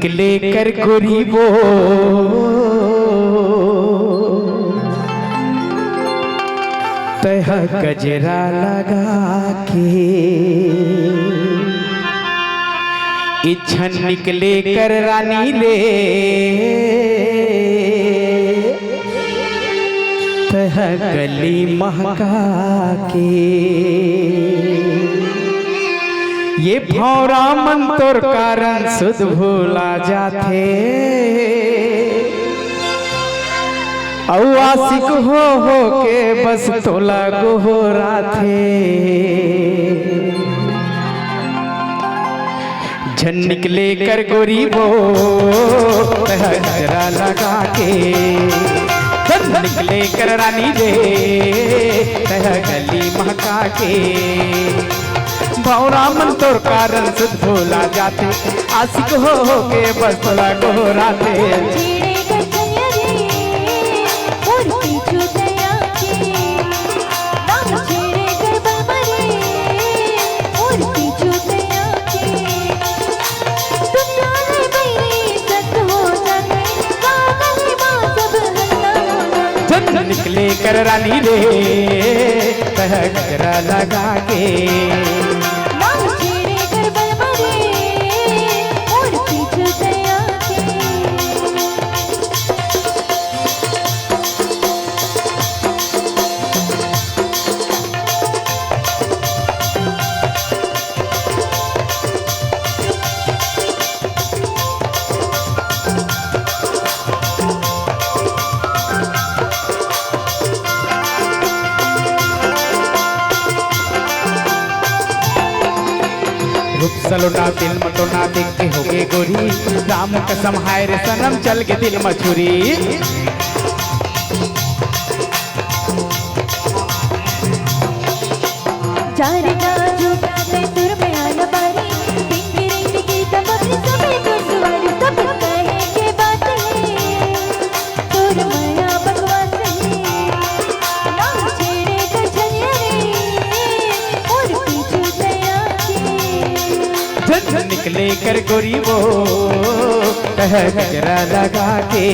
निकले कर गरीबो तह गजरा लगा के इच्छन निकले कर रानी रे तह गली महका के ये भौरा मन तोर कारण सुध भूला जाते आशिक हो के बस तोला गोहरा थे झन निकले कर गरीबो तह गजरा लगा के झन निकले कर रानी रे तह गली महका के भौरा मन तोर कारण सुध भूला जाते आशिक हो के बस तोला गोहरा थे निकले कर रानी रे तह गजरा लगा के सलोना दिल मटोना देख के हो गए गोरी राम कसम हाय रे सनम चल के दिल मछुरी निकले कर गरीबो तह गजरा लगा के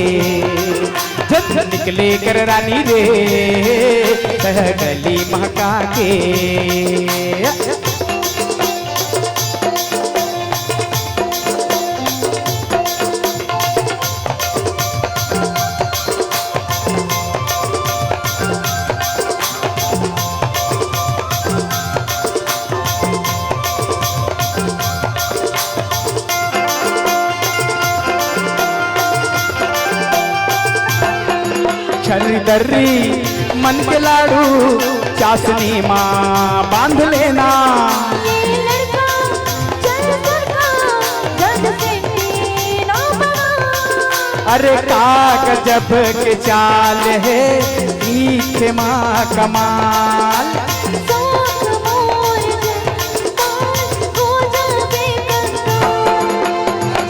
झन निकले कर रानी रे तह गली महका के छरी दर्री मन के लाड़ू चासनी माँ बांध लेना अरे कागजब के चाल है मीठे माँ कमाल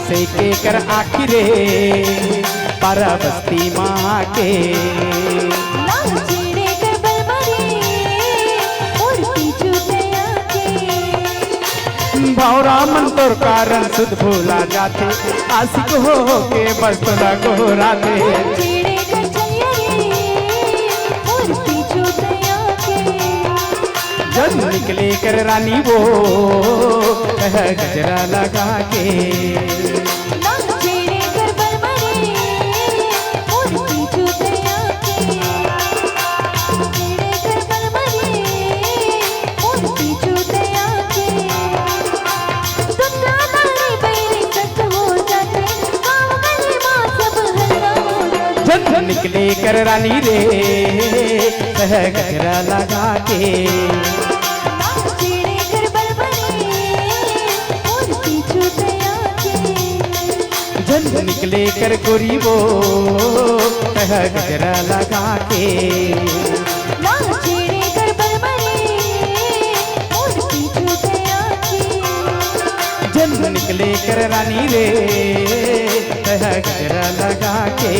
से के कर आखिरे परबस्ती माँ के भौरा मन तोर कारण सुध भूला जाते आशिक हो के बस तोला गोहरा थे जब निकले कर रानी वो तह गजरा लगा के निकले कर रानी रे तह गजरा लगा के झन निकले कर गरीबो तह गजरा लगा के झन निकले कर रानी रे तह गजरा लगा के